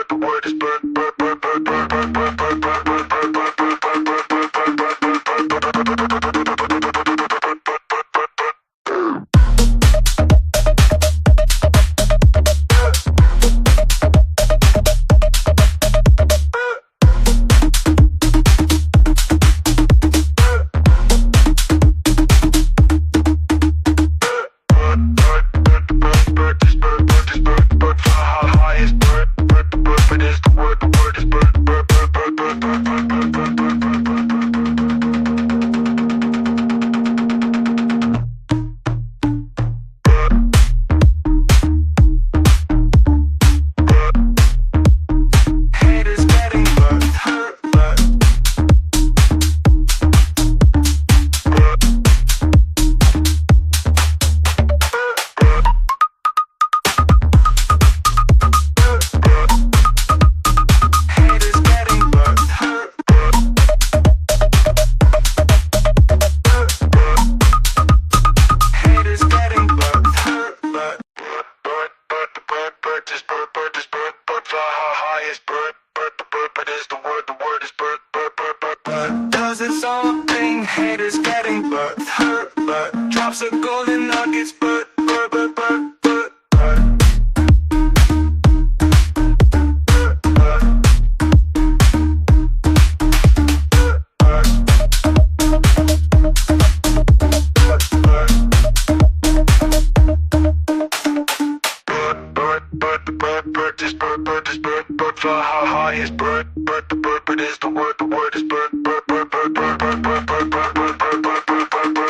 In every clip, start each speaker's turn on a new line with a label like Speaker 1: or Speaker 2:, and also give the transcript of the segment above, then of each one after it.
Speaker 1: the word is Bert, Bert, Bert, Bert, Bert, Bert, Bert, Bert, Bert, Bert, Bert, Bert, Bert, Bert, Bert, does its own thing, haters getting Bert, hurt, Bert, drops of golden nuggets, Bert, Bert, Bert, Bert, Bert, Bert. Bert is Bert, Bert is Bert, Bert fly high is Bert, Bert the Bert, Bert is the word is Bert, Bert, Bert, Bert, Bert, Bert, Bert, Bert, Bert, Bert, Bert, Bert, Bert, Bert,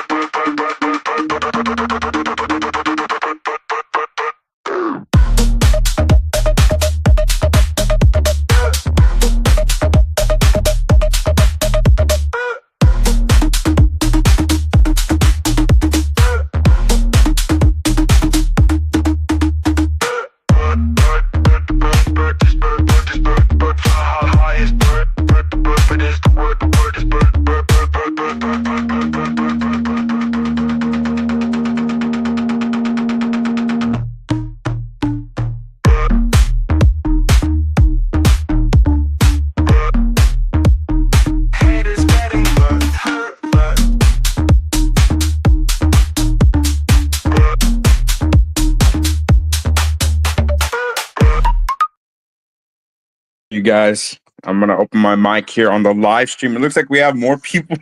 Speaker 2: You guys, I'm gonna open my mic here on the live stream. It looks like we have more people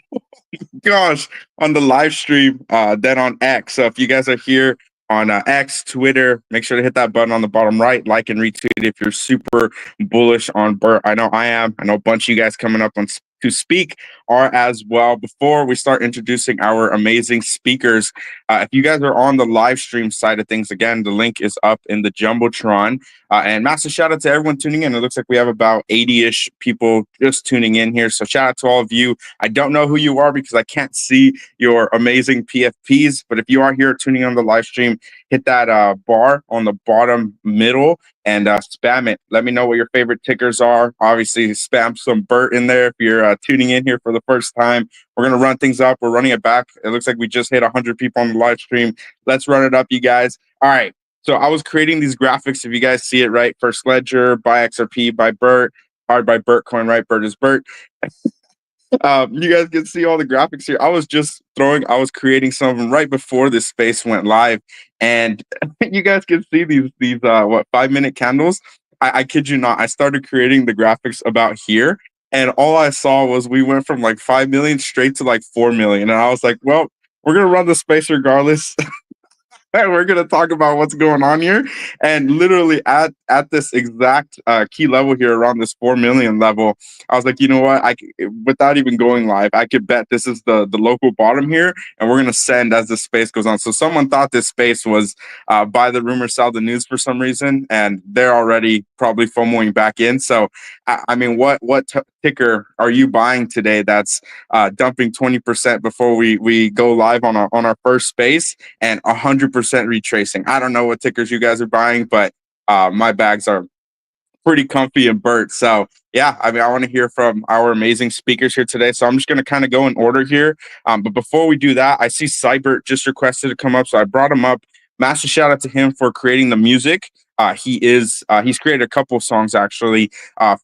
Speaker 2: gosh, on the live stream than on X. So if you guys are here on X, Twitter, make sure to hit that button on the bottom right, like and retweet if you're super bullish on Bert. I know I am. I know a bunch of you guys coming up on to speak are as well. Before we start introducing our amazing speakers, if you guys are on the live stream side of things, again, the link is up in the Jumbotron. And massive shout out to everyone tuning in. It looks like we have about 80-ish people just tuning in here. So shout out to all of you. I don't know who you are because I can't see your amazing PFPs. But if you are here tuning on the live stream, hit that bar on the bottom middle and spam it. Let me know what your favorite tickers are. Obviously, spam some Bert in there if you're tuning in here for the first time. We're going to run things up. We're running it back. It looks like we just hit 100 people on the live stream. Let's run it up, you guys. All right. So I was creating these graphics. If you guys see it, right? First Ledger, buy XRP, by Bert, hard by Bert coin, right? Bert is Bert. You guys can see all the graphics here. I was creating some of them right before this space went live. And you guys can see these 5-minute candles. I kid you not. I started creating the graphics about here. And all I saw was we went from like 5 million straight to like 4 million. And I was like, well, we're going to run the space regardless. We're going to talk about what's going on here. And literally at this exact key level here around this 4 million level, I was like, you know what? Without even going live, I could bet this is the local bottom here. And we're going to send as the space goes on. So someone thought this space was buy the rumor, sell the news for some reason. And they're already probably FOMOing back in. So, I mean, what ticker are you buying today that's dumping 20% before we go live on our first space and 100% retracing? I don't know what tickers you guys are buying, but my bags are pretty comfy and Bert. So yeah, I mean, I want to hear from our amazing speakers here today. So I'm just going to kind of go in order here. But before we do that, I see Cybert just requested to come up. So I brought him up. Massive shout out to him for creating the music. He's created a couple of songs actually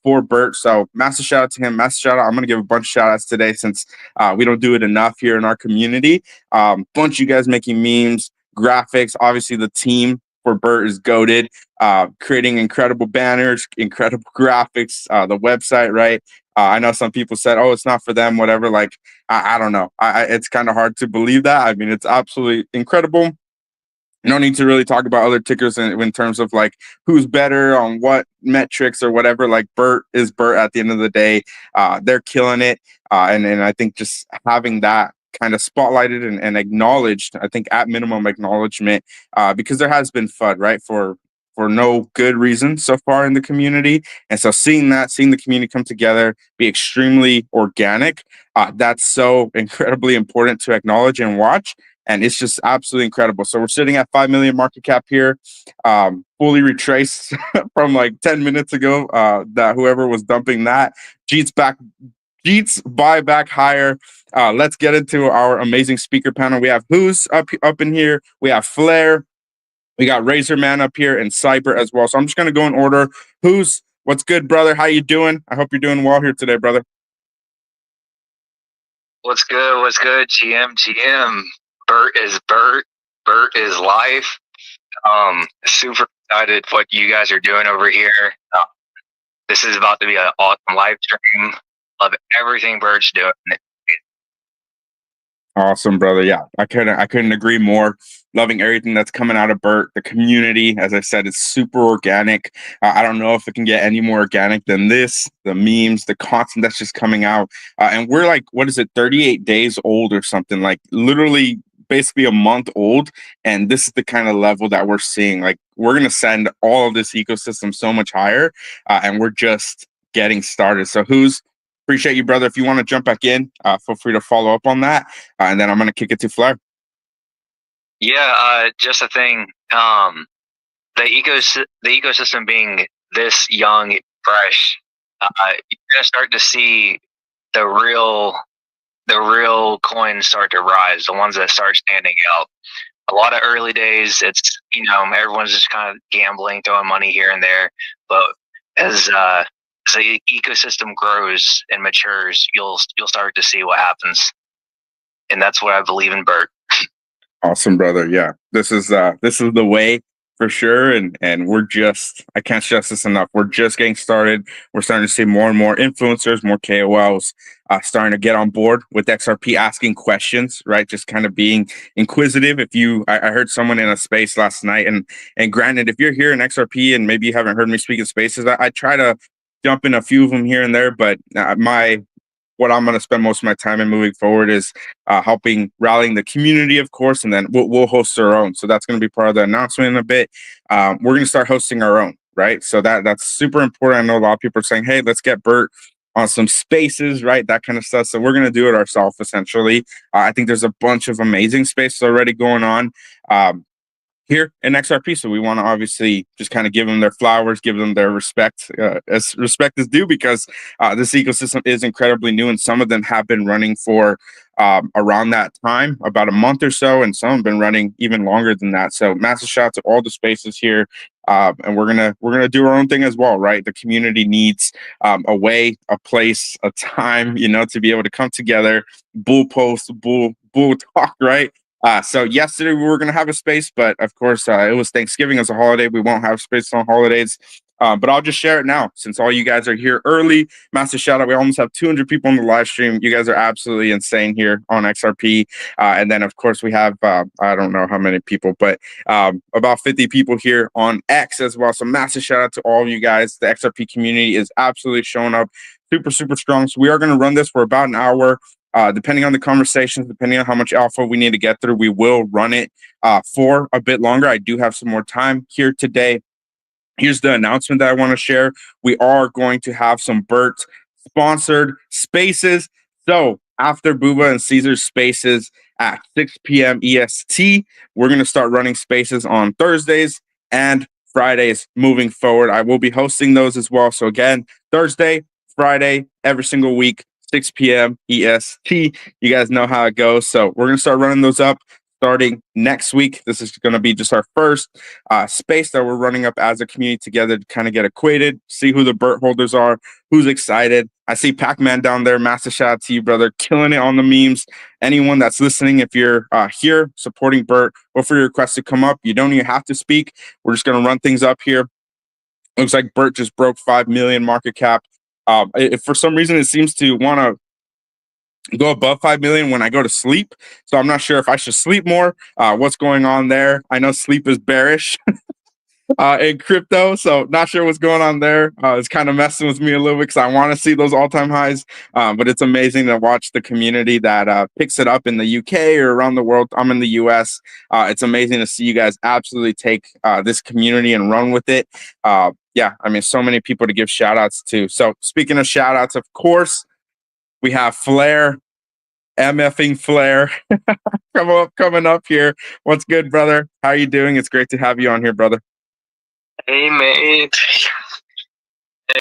Speaker 2: for Bert. So massive shout out to him. Massive shout out. I'm gonna give a bunch of shout outs today since we don't do it enough here in our community. Bunch of you guys making memes, graphics. Obviously, the team for Bert is goated, creating incredible banners, incredible graphics, the website, right? I know some people said, "Oh, it's not for them," whatever. Like, I don't know. It's kind of hard to believe that. I mean, it's absolutely incredible. No need to really talk about other tickers in terms of like who's better on what metrics or whatever. Like Bert is Bert at the end of the day. They're killing it, and I think just having that kind of spotlighted and acknowledged, I think at minimum acknowledgement, because there has been FUD, right, for no good reason so far in the community. And so seeing that, seeing the community come together, be extremely organic, that's so incredibly important to acknowledge and watch. And it's just absolutely incredible. So we're sitting at 5 million market cap here, fully retraced from like 10 minutes ago. That whoever was dumping that, Jeets buy back higher. Let's get into our amazing speaker panel. We have Who's up in here. We have Flair. We got Razor Man up here and Cyber as well. So I'm just gonna go in order. Who's what's good, brother? How you doing? I hope you're doing well here today, brother.
Speaker 3: What's good? What's good? GM. Bert is Bert. Bert is life. Super excited what you guys are doing over here. This is about to be an awesome live stream. Love everything Bert's doing.
Speaker 2: Awesome, brother. Yeah, I couldn't agree more. Loving everything that's coming out of Bert. The community, as I said, it's super organic. I don't know if it can get any more organic than this. The memes, the content that's just coming out, and we're like, what is it, 38 days old or something? Like literally, basically a month old, and this is the kind of level that we're seeing. Like we're gonna send all of this ecosystem so much higher, and we're just getting started. So who's appreciate you, brother. If you want to jump back in, feel free to follow up on that. And then I'm going to kick it to Flair.
Speaker 3: Yeah, just a thing. The ecosystem being this young, fresh, you're gonna start to see the real coins start to rise. The ones that start standing out. A lot of early days, it's everyone's just kind of gambling, throwing money here and there. But as the ecosystem grows and matures, you'll start to see what happens, and that's what I believe in Bert.
Speaker 2: Awesome, brother. Yeah, this is the way for sure, and I can't stress this enough. We're just getting started. We're starting to see more and more influencers, more KOLs starting to get on board with XRP, asking questions, right? Just kind of being inquisitive. I heard someone in a space last night, and granted, if you're here in XRP and maybe you haven't heard me speak in spaces, I try to jump in a few of them here and there, but what I'm going to spend most of my time in moving forward is helping rallying the community, of course, and then we'll host our own. So that's going to be part of the announcement in a bit. We're going to start hosting our own, right? So that's super important. I know a lot of people are saying, hey, let's get Bert on some spaces, right? That kind of stuff. So we're going to do it ourselves, essentially. I think there's a bunch of amazing spaces already going on. Here in XRP. So we want to obviously just kind of give them their flowers, give them their respect, as respect is due, because this ecosystem is incredibly new, and some of them have been running for around that time, about a month or so, and some have been running even longer than that. So massive shout out to all the spaces here. And we're gonna do our own thing as well, right? The community needs a way, a place, a time, to be able to come together, bull post, bull talk, right? So yesterday we were going to have a space, but of course it was Thanksgiving as a holiday. We won't have space on holidays, but I'll just share it now since all you guys are here early. Massive shout out. We almost have 200 people on the live stream. You guys are absolutely insane here on XRP. And then of course we have, I don't know how many people, but about 50 people here on X as well. So massive shout out to all of you guys. The XRP community is absolutely showing up super, super strong. So we are going to run this for about an hour. Depending on the conversations, depending on how much alpha we need to get through, we will run it for a bit longer. I do have some more time here today. Here's the announcement that I want to share. We are going to have some Bert sponsored spaces. So after Booba and Caesar's spaces at 6 p.m. EST, we're going to start running spaces on Thursdays and Fridays moving forward. I will be hosting those as well. So again, Thursday, Friday, every single week, 6 p.m. EST. You guys know how it goes. So we're going to start running those up. starting next week. This is going to be just our first space that we're running up as a community together to kind of get acquainted, see who the Bert holders are, who's excited. I see Pac-Man down there. Massive shout out to you, brother. Killing it on the memes. Anyone that's listening, if you're here supporting Bert, or for your request to come up, you don't even have to speak. We're just going to run things up here. Looks like Bert just broke 5 million market cap. If for some reason it seems to want to go above 5 million when I go to sleep. So I'm not sure if I should sleep more. What's going on there? I know sleep is bearish in crypto, so not sure what's going on there. It's kind of messing with me a little bit because I want to see those all-time highs. But it's amazing to watch the community that picks it up in the UK or around the world. I'm in the US. It's amazing to see you guys absolutely take this community and run with it. Yeah, I mean, so many people to give shout outs to. So speaking of shout outs, of course, we have Flair, MFing Flair, coming up here. What's good, brother? How are you doing? It's great to have you on here, brother.
Speaker 4: Hey, mate.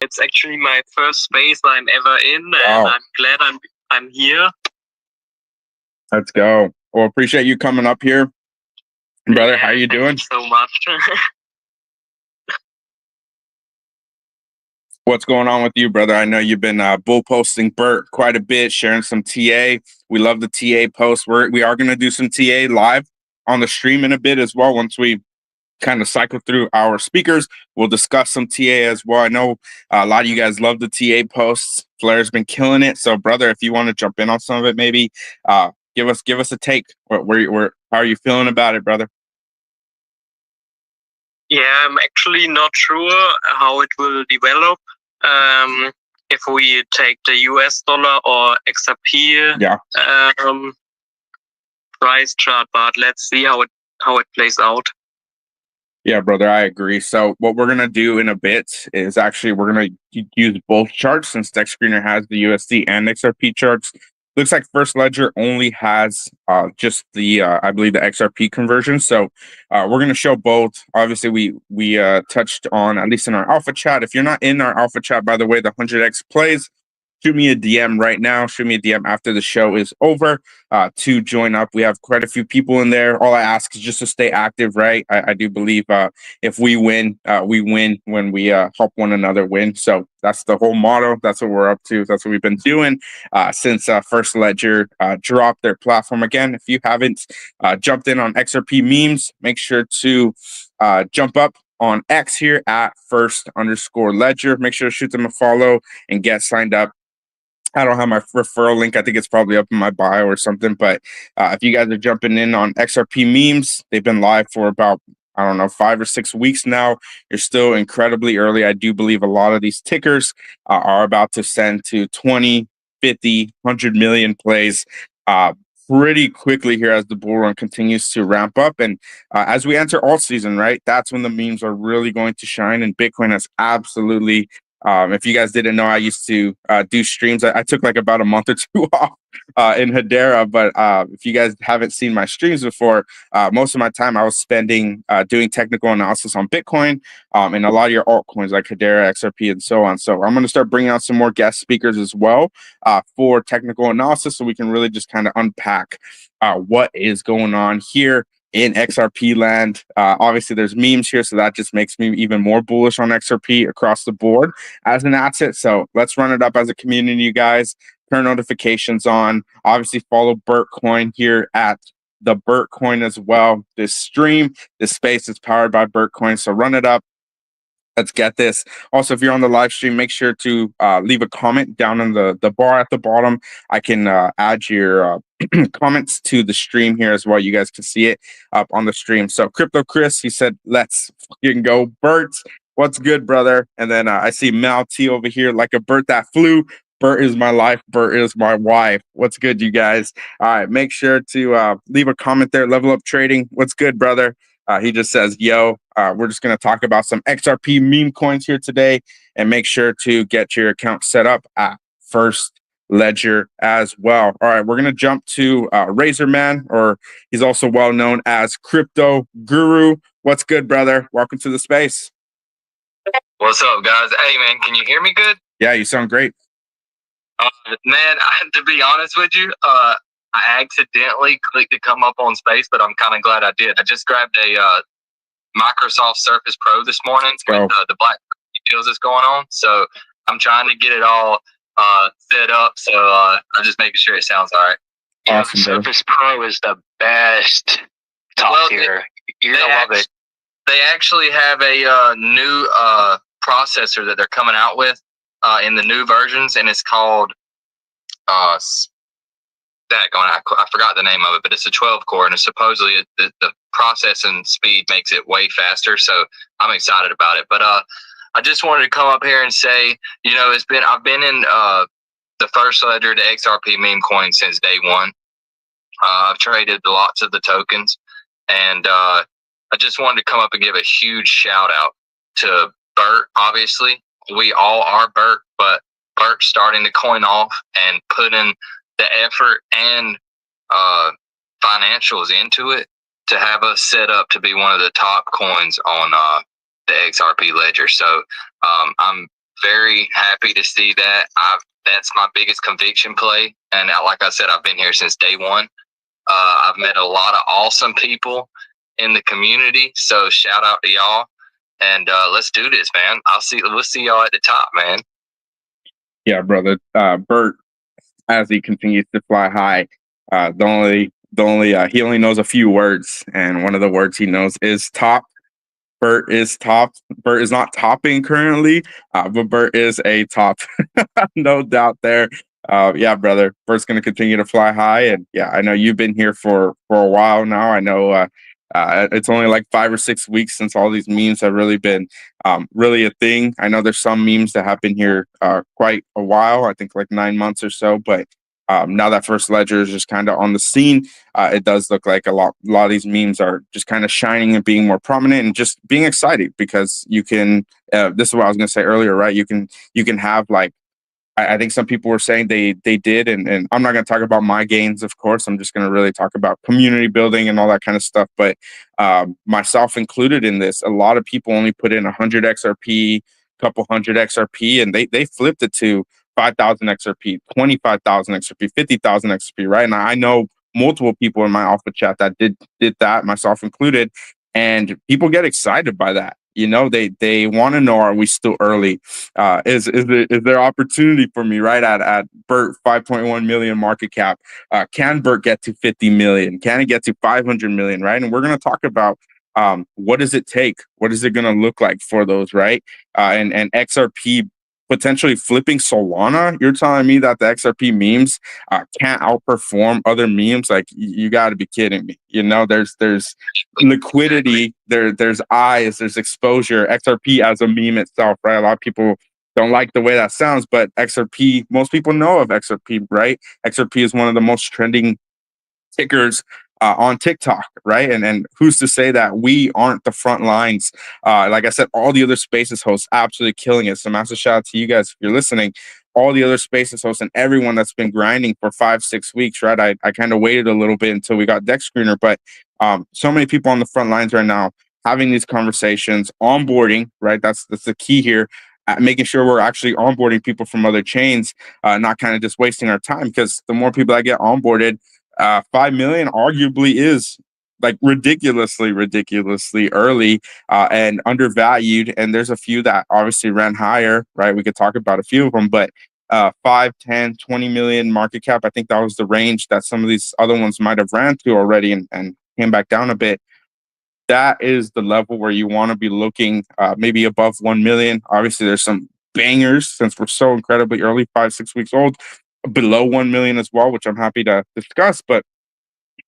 Speaker 4: It's actually my first space I'm ever in, and
Speaker 2: Wow.
Speaker 4: I'm glad I'm here.
Speaker 2: Let's go. Well, appreciate you coming up here, brother.
Speaker 4: Yeah,
Speaker 2: How you
Speaker 4: thank
Speaker 2: doing?
Speaker 4: you so much.
Speaker 2: What's going on with you, brother? I know you've been bull posting Bert quite a bit, sharing some TA. We love the TA posts. We are going to do some TA live on the stream in a bit as well. Once we kind of cycle through our speakers, we'll discuss some TA as well. I know a lot of you guys love the TA posts. Flair's been killing it. So, brother, if you want to jump in on some of it, maybe give us a take. How are you feeling about it, brother?
Speaker 4: Yeah, I'm actually not sure how it will develop. If we take the US dollar or XRP price chart, but let's see how it plays out.
Speaker 2: Yeah, brother, I agree. So what we're gonna do in a bit is actually we're gonna use both charts since Dex Screener has the USD and XRP charts. Looks like First Ledger only has just the I believe the XRP conversion. So we're gonna show both. Obviously, we touched on, at least in our alpha chat. If you're not in our alpha chat, by the way, the 100x plays. Shoot me a DM right now. Shoot me a DM after the show is over to join up. We have quite a few people in there. All I ask is just to stay active, right? I do believe if we win when we help one another win. So that's the whole motto. That's what we're up to. That's what we've been doing since First Ledger dropped their platform. Again, if you haven't jumped in on XRP memes, make sure to jump up on X here at first_ledger. Make sure to shoot them a follow and get signed up. I don't have my referral link. I think it's probably up in my bio or something. But if you guys are jumping in on XRP memes, they've been live for about, I don't know, 5 or 6 weeks now. You're still incredibly early. I do believe a lot of these tickers are about to send to 20, 50, 100 million plays pretty quickly here as the bull run continues to ramp up. And as we enter all season, right, that's when the memes are really going to shine. And Bitcoin has absolutely if you guys didn't know, I used to do streams. I took like about a month or two off in Hedera, but if you guys haven't seen my streams before, most of my time I was spending doing technical analysis on Bitcoin and a lot of your altcoins like Hedera, XRP, and so on. So I'm going to start bringing out some more guest speakers as well for technical analysis so we can really just kind of unpack what is going on here in XRP land. Obviously, there's memes here, so that just makes me even more bullish on XRP across the board as an asset. So let's run it up as a community, you guys. Turn notifications on. Obviously, follow Bert Coin here at the Bert Coin as well. This stream, this space is powered by Bert Coin, so run it up. Let's get this. Also, if you're on the live stream, make sure to leave a comment down in the bar at the bottom. I can add your comments to the stream here as well. You guys can see it up on the stream. So Crypto Chris, he said, let's fucking go. Bert, what's good, brother? And then I see Mal T over here, like a Bert that flew. Bert is my life. Bert is my wife. What's good, you guys? All right, make sure to leave a comment there. Level Up Trading. What's good, brother? He just says, yo, we're just going to talk about some XRP meme coins here today, and make sure to get your account set up at First Ledger as well. All right, we're going to jump to Razor Man, or he's also well known as Crypto Guru. What's good, brother? Welcome to the space.
Speaker 4: What's up, guys? Hey, man, can you hear me good?
Speaker 2: Yeah, you sound great.
Speaker 4: Man, to be honest with you,
Speaker 5: I accidentally clicked to come up on space, but I'm kind of glad I did. I just grabbed a Microsoft Surface Pro this morning with the black deals that's going on. So I'm trying to get it all set up. So I'm just making sure it sounds all right.
Speaker 3: Yeah,
Speaker 2: Awesome,
Speaker 3: the Surface Pro is the best top tier. You're going to love it.
Speaker 5: They actually have a new processor that they're coming out with in the new versions, and it's called I forgot the name of it, but it's a 12 core, and it's supposedly the processing speed makes it way faster. So I'm excited about it. But I just wanted to come up here and say, I've been in the first ledger, the XRP meme coin, since day one. I've traded lots of the tokens, and I just wanted to come up and give a huge shout out to Bert. Obviously, we all are Bert, but Bert starting to coin off and putting the effort and financials into it to have us set up to be one of the top coins on the XRP ledger. So I'm very happy to see that. That's my biggest conviction play. And like I said, I've been here since day one. I've met a lot of awesome people in the community. So shout out to y'all. And let's do this, man. We'll see y'all at the top, man.
Speaker 2: Yeah, brother. Bert, as he continues to fly high, he only knows a few words, and one of the words he knows is top. Bert is top. Bert is not topping currently, but Bert is a top, no doubt there. Yeah, brother. Bert's going to continue to fly high, and yeah, I know you've been here for a while now. I know it's only like 5 or 6 weeks since all these memes have really been really a thing. I know there's some memes that have been here quite a while. I think like 9 months or so, but now that First Ledger is just kind of on the scene, it does look like a lot of these memes are just kind of shining and being more prominent and just being excited because you can. This is what I was going to say earlier, right? You can have like. I think some people were saying they did, and I'm not going to talk about my gains, of course. I'm just going to really talk about community building and all that kind of stuff. But myself included in this, a lot of people only put in 100 XRP, couple hundred XRP, and they flipped it to 5,000 XRP, 25,000 XRP, 50,000 XRP, right? And I know multiple people in my alpha chat that did that, myself included, and people get excited by that. They want to know, are we still early? Is there opportunity for me, right? At Bert 5.1 million market cap, can Bert get to 50 million? Can it get to 500 million, right? And we're going to talk about what does it take? What is it going to look like for those, right? And XRP potentially flipping Solana. You're telling me that the XRP memes can't outperform other memes? Like, you got to be kidding me. There's liquidity, there's eyes, there's exposure. XRP as a meme itself, right? A lot of people don't like the way that sounds, but XRP, most people know of XRP, right? XRP is one of the most trending tickers on TikTok, right? And who's to say that we aren't the front lines? Like I said, all the other Spaces hosts absolutely killing it. So massive shout out to you guys if you're listening. All the other Spaces hosts and everyone that's been grinding for 5-6 weeks, right? I kind of waited a little bit until we got Deck Screener, but so many people on the front lines right now having these conversations, onboarding, right? That's the key here. Making sure we're actually onboarding people from other chains, not kind of just wasting our time, because the more people that get onboarded, 5 million arguably is like ridiculously early and undervalued. And there's a few that obviously ran higher, right? We could talk about a few of them, but 5, 10, 20 million market cap, I think that was the range that some of these other ones might have ran to already and came back down a bit. That is the level where you want to be looking, maybe above 1 million. Obviously, there's some bangers since we're so incredibly early, 5-6 weeks old, below 1 million as well, which I'm happy to discuss. But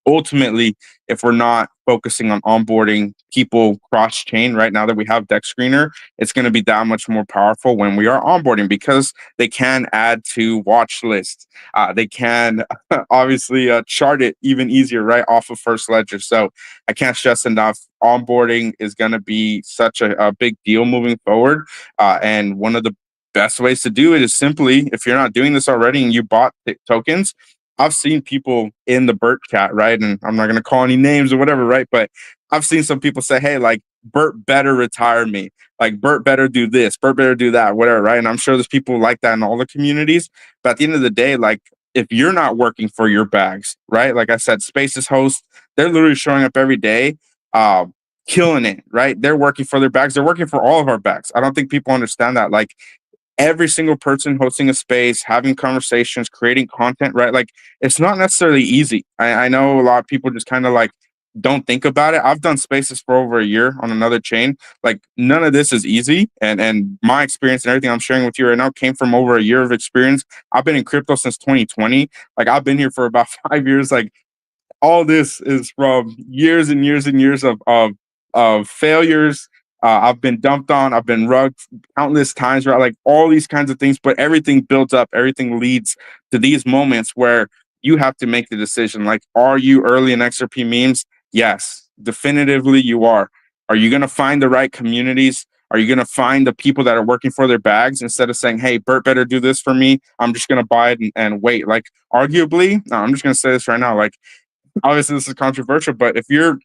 Speaker 2: ultimately, if we're not focusing on onboarding people cross chain right now that we have Deck Screener, it's going to be that much more powerful when we are onboarding, because they can add to watch lists. They can obviously chart it even easier right off of First Ledger. So I can't stress enough, onboarding is going to be such a big deal moving forward. And one of the best ways to do it is simply, if you're not doing this already and you bought tokens, I've seen people in the Bert chat, right? And I'm not going to call any names or whatever, right? But I've seen some people say, hey, like, Bert better retire me. Like, Bert better do this. Bert better do that, whatever, right? And I'm sure there's people like that in all the communities. But at the end of the day, like, if you're not working for your bags, right? Like I said, Spaces host, they're literally showing up every day, killing it, right? They're working for their bags. They're working for all of our bags. I don't think people understand that. Like every single person hosting a space, having conversations, creating content, right? Like it's not necessarily easy. I know a lot of people just kind of like don't think about it. I've done spaces for over a year on another chain. Like none of this is easy. And my experience and everything I'm sharing with you right now came from over a year of experience. I've been in crypto since 2020. Like I've been here for about 5 years. Like all this is from years and years and years of failures. I've been dumped on. I've been rugged countless times, right? Like all these kinds of things, but everything builds up. Everything leads to these moments where you have to make the decision. Like, are you early in XRP memes? Yes, definitively you are. Are you going to find the right communities? Are you going to find the people that are working for their bags instead of saying, hey, Bert better do this for me? I'm just going to buy it and wait. Like, arguably, no, I'm just going to say this right now. Like, obviously this is controversial, but if you're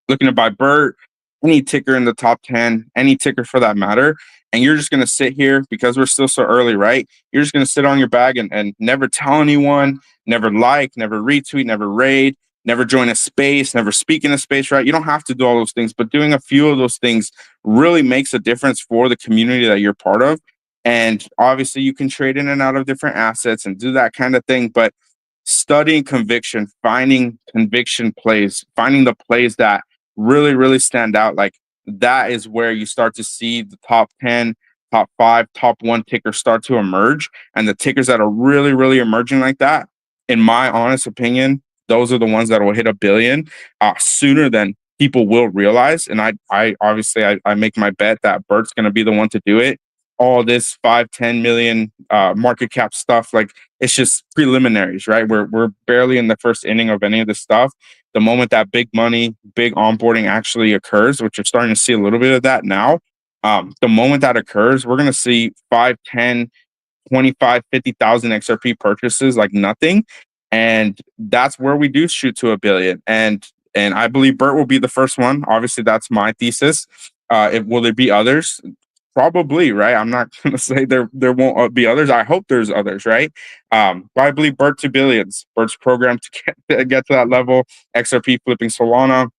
Speaker 2: looking to buy Bert, any ticker in the top 10, any ticker for that matter, and you're just going to sit here because we're still so early, right? You're just going to sit on your bag and never tell anyone, never like, never retweet, never raid, never join a space, never speak in a space, right? You don't have to do all those things, but doing a few of those things really makes a difference for the community that you're part of. And obviously you can trade in and out of different assets and do that kind of thing, but studying conviction, finding conviction plays, finding the plays that really, really stand out. Like that is where you start to see the top 10, top 5, top 1 tickers start to emerge. And the tickers that are really, really emerging like that, in my honest opinion, those are the ones that will hit 1 billion sooner than people will realize. And I obviously I make my bet that Bert's going to be the one to do it. All this 5-10 million market cap stuff, like it's just preliminaries, right? We're barely in the first inning of any of this stuff. The moment that big money, big onboarding actually occurs, which you're starting to see a little bit of that now, the moment that occurs, we're going to see 5, 10, 25, 50,000 XRP purchases like nothing. And that's where we do shoot to 1 billion. And I believe Bert will be the first one. Obviously, that's my thesis. Will there be others? Probably, right? I'm not going to say there won't be others. I hope there's others, right? But I believe Bert to billions. Bert's program to get to that level. XRP flipping Solana,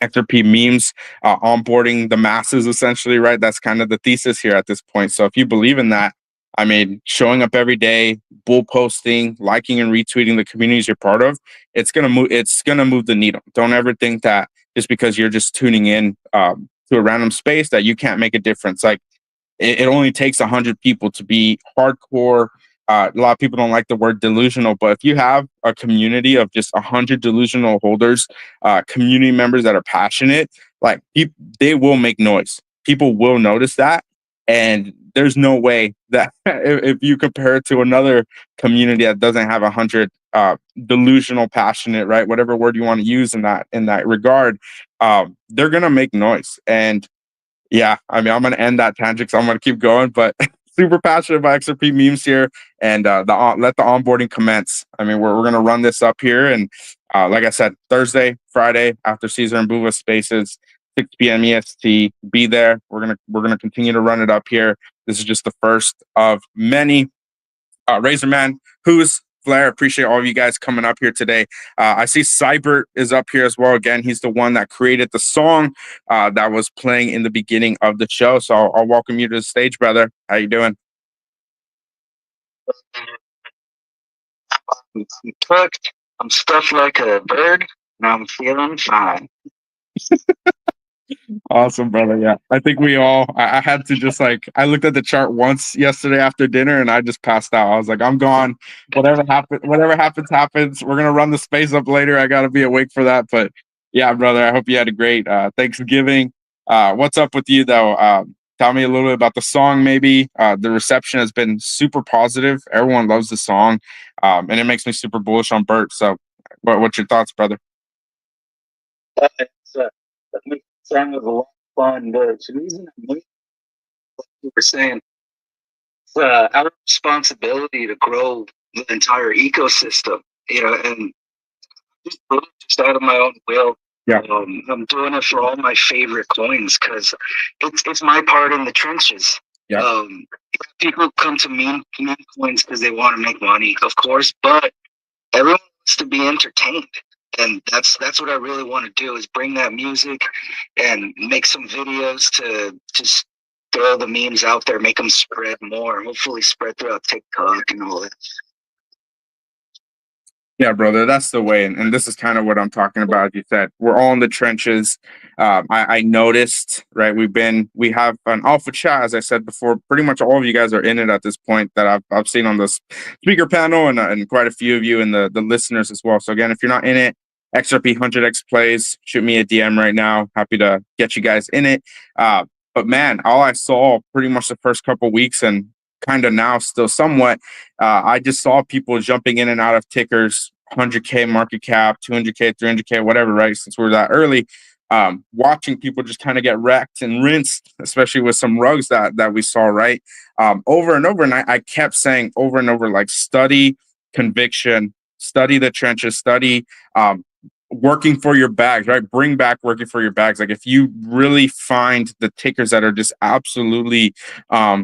Speaker 2: XRP memes, onboarding the masses, essentially, right? That's kind of the thesis here at this point. So if you believe in that, I mean, showing up every day, bull posting, liking and retweeting the communities you're part of, it's gonna move. It's gonna move the needle. Don't ever think that just because you're just tuning in to a random space that you can't make a difference. Like it only takes 100 people to be hardcore. A lot of people don't like the word delusional, but if you have a community of just 100 delusional holders, community members that are passionate, like they will make noise. People will notice that, and there's no way that if you compare it to another community that doesn't have 100 delusional, passionate, right, whatever word you want to use in that regard, they're gonna make noise. And yeah, I mean, I'm going to end that tangent, so I'm going to keep going, but super passionate about XRP memes here, and let the onboarding commence. I mean, we're going to run this up here, and like I said, Thursday, Friday, after Caesar and Buva Spaces, 6 p.m. EST. Be there. We're gonna continue to run it up here. This is just the first of many. Razorman, who's Flair, appreciate all of you guys coming up here today. I see Cybert is up here as well. Again, he's the one that created the song that was playing in the beginning of the show. So I'll welcome you to the stage, brother. How you doing?
Speaker 6: I'm cooked. I'm stuffed like a bird, and I'm feeling fine.
Speaker 2: Awesome, brother. Yeah, I think we all. I had to just like I looked at the chart once yesterday after dinner, and I just passed out. I was like, I'm gone. Whatever happens. We're gonna run the space up later. I gotta be awake for that. But yeah, brother, I hope you had a great Thanksgiving. What's up with you though? Tell me a little bit about the song. Maybe the reception has been super positive. Everyone loves the song, and it makes me super bullish on Bert. So, what's your thoughts, brother?
Speaker 6: It's, the song was a lot of fun. The reason I made what you were saying, it's our responsibility to grow the entire ecosystem, and just out of my own will.
Speaker 2: Yeah.
Speaker 6: I'm doing it for all my favorite coins because it's my part in the trenches.
Speaker 2: Yeah.
Speaker 6: People come to meme coins because they want to make money, of course, but everyone wants to be entertained. And that's what I really want to do, is bring that music and make some videos to just throw the memes out there, make them spread more, hopefully spread throughout TikTok and all that.
Speaker 2: Yeah, brother, that's the way. And this is kind of what I'm talking about. As you said, we're all in the trenches. I noticed, right? We have an alpha chat, as I said before. Pretty much all of you guys are in it at this point that I've seen on the speaker panel, and quite a few of you and the listeners as well. So again, if you're not in it, XRP 100x plays, shoot me a DM right now. Happy to get you guys in it. But man, all I saw pretty much the first couple weeks, and kind of now still somewhat, I just saw people jumping in and out of tickers, 100K market cap, 200K, 300K, whatever, right? Since we're that early, watching people just kind of get wrecked and rinsed, especially with some rugs that we saw, right? Over and over. And I kept saying over and over, like, study conviction, study the trenches, study working for your bags, right? Bring back working for your bags. Like, if you really find the tickers that are just absolutely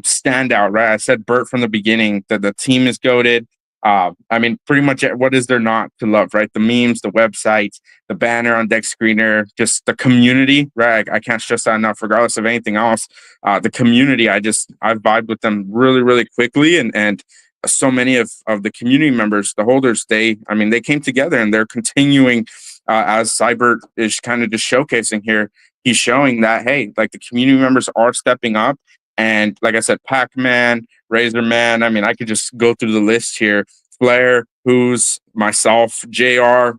Speaker 2: stand out, right? I said Bert from the beginning that the team is goated. I mean, pretty much what is there not to love, right? The memes, the websites, the banner on deck screener, just the community, right? I can't stress that enough, regardless of anything else. The community, I vibed with them really, really quickly, and so many of the community members, the holders, they came together, and they're continuing, as Cybert is kind of just showcasing here. He's showing that, hey, like, the community members are stepping up. And like I said, Pac-Man, Razorman, I mean, I could just go through the list here. Flair, Who's, myself, JR,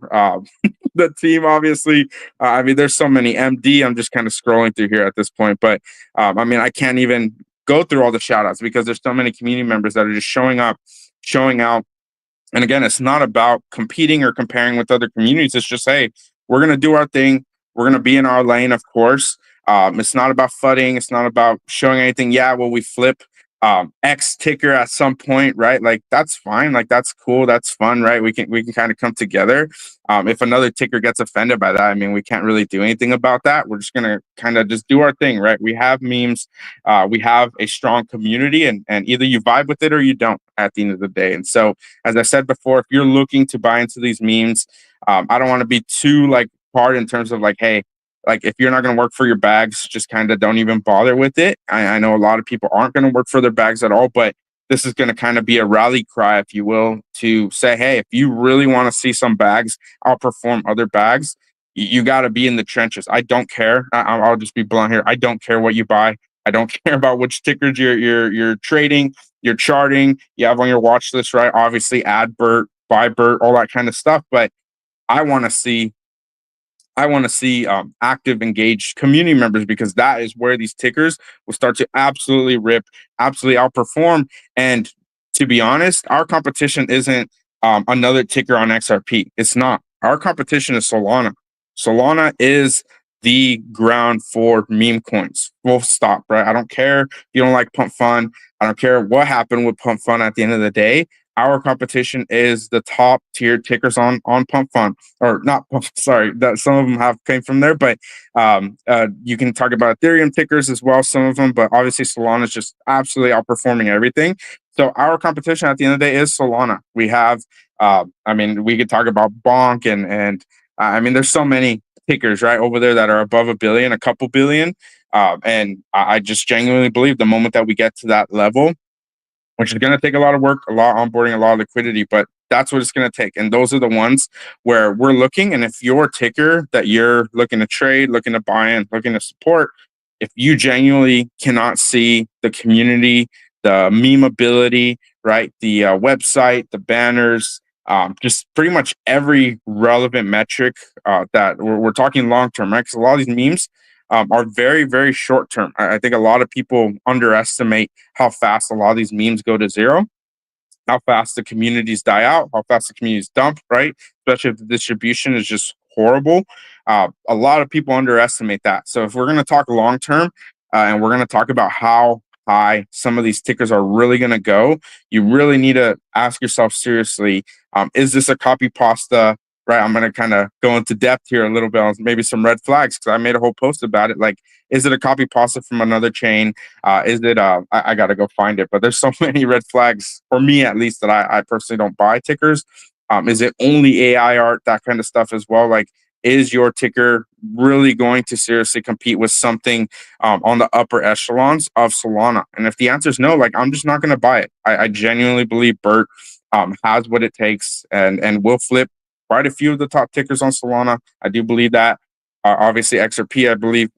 Speaker 2: the team, obviously. I mean, there's so many. MD, I'm just kind of scrolling through here at this point. But I mean, I can't even go through all the shout outs because there's so many community members that are just showing up, showing out. And again, it's not about competing or comparing with other communities. It's just, hey, we're going to do our thing. We're going to be in our lane, of course. It's not about fudding. It's not about showing anything. Yeah, well, we flip X ticker at some point, right? Like, that's fine. Like, that's cool. That's fun, right? We can kind of come together. If another ticker gets offended by that, I mean, we can't really do anything about that. We're just going to kind of just do our thing, right? We have memes. We have a strong community, and either you vibe with it or you don't at the end of the day. And so, as I said before, if you're looking to buy into these memes, I don't want to be too, like, hard in terms of, like, hey, like, if you're not going to work for your bags, just kind of don't even bother with it. I know a lot of people aren't going to work for their bags at all, but this is going to kind of be a rally cry, if you will, to say, hey, if you really want to see some bags outperform other bags, you got to be in the trenches. I don't care. I'll just be blunt here. I don't care what you buy. I don't care about which tickers you're trading, you're charting, you have on your watch list, right? Obviously, add Bert, buy Bert, all that kind of stuff. But I want to see active, engaged community members, because that is where these tickers will start to absolutely rip, absolutely outperform. And to be honest, our competition isn't another ticker on XRP. It's not. Our competition is Solana. Solana is the ground for meme coins. Full stop, right? I don't care if you don't like Pump Fun. I don't care what happened with Pump Fun at the end of the day. Our competition is the top tier tickers on Pump Fun, or not. Sorry, that some of them have came from there, but you can talk about Ethereum tickers as well, some of them. But obviously, Solana is just absolutely outperforming everything. So our competition at the end of the day is Solana. We have, I mean, we could talk about Bonk, and I mean, there's so many tickers right over there that are above a billion, a couple billion, and I just genuinely believe the moment that we get to that level, which is going to take a lot of work, a lot of onboarding, a lot of liquidity, but that's what it's going to take. And those are the ones where we're looking. And if your ticker that you're looking to trade, looking to buy in, looking to support, if you genuinely cannot see the community, the meme ability, right, the website, the banners, just pretty much every relevant metric that we're talking long term, right? Because a lot of these memes are very, very short term. I think a lot of people underestimate how fast a lot of these memes go to zero, how fast the communities die out, how fast the communities dump, right? Especially if the distribution is just horrible. A lot of people underestimate that. So if we're going to talk long term, and we're going to talk about how high some of these tickers are really going to go, you really need to ask yourself seriously, is this a copy pasta, right? I'm gonna kind of go into depth here a little bit on maybe some red flags because I made a whole post about it. Like, is it a copy pasta from another chain? Is it? I gotta go find it. But there's so many red flags for me, at least, that I personally don't buy tickers. Is it only AI art? That kind of stuff as well. Like, is your ticker really going to seriously compete with something on the upper echelons of Solana? And if the answer is no, like, I'm just not going to buy it. I genuinely believe Bert has what it takes and will flip quite a few of the top tickers on Solana. I do believe that. Obviously, XRP, I believe,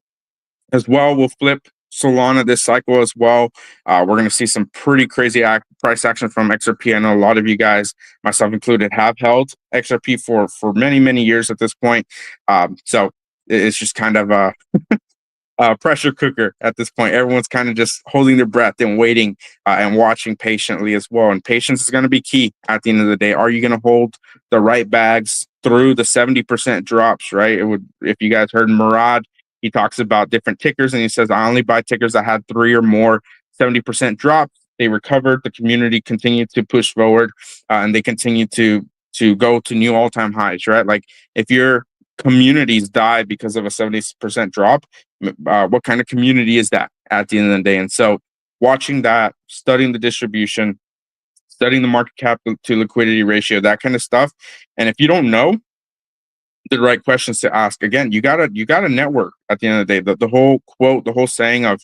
Speaker 2: as well, will flip Solana this cycle as well. We're going to see some pretty crazy price action from XRP. I know a lot of you guys, myself included, have held XRP for many years at this point. So it's just kind of a pressure cooker at this point. Everyone's kind of just holding their breath and waiting and watching patiently as well. And patience is going to be key at the end of the day. Are you going to hold the right bags through the 70% drops, right? If you guys heard Murad, he talks about different tickers and he says, I only buy tickers that had 3 or more 70% drops. They recovered. The community continued to push forward and they continue to go to new all-time highs, right? Like, if your communities die because of a 70% drop, what kind of community is that at the end of the day? And so watching that, studying the distribution, studying the market cap to liquidity ratio, that kind of stuff. And if you don't know the right questions to ask, again, you gotta network at the end of the day. The whole quote, the whole saying of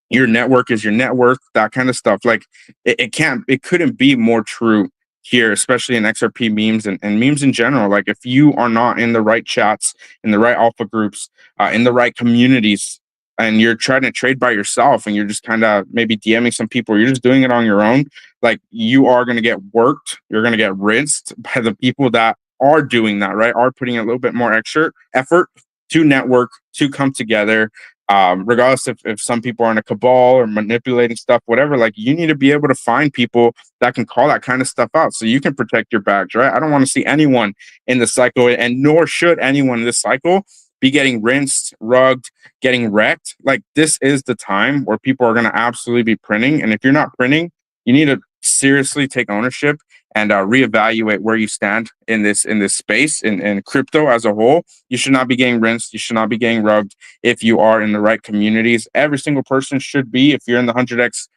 Speaker 2: your network is your net worth, that kind of stuff. Like, it couldn't be more true here, especially in XRP memes and memes in general. Like, if you are not in the right chats, in the right alpha groups, in the right communities, and you're trying to trade by yourself and you're just kind of maybe DMing some people, or you're just doing it on your own, like, you are going to get worked. You're going to get rinsed by the people that are doing that, right? Are putting a little bit more extra effort to network, to come together. Regardless if some people are in a cabal or manipulating stuff, whatever, like, you need to be able to find people that can call that kind of stuff out so you can protect your bags, right? I don't want to see anyone in the cycle, and nor should anyone in this cycle be getting rinsed, rugged, getting wrecked. Like, this is the time where people are going to absolutely be printing. And if you're not printing, you need to seriously take ownership and reevaluate where you stand in this space, in crypto as a whole. You should not be getting rinsed. You should not be getting rubbed if you are in the right communities. Every single person should be. If you're in the 100x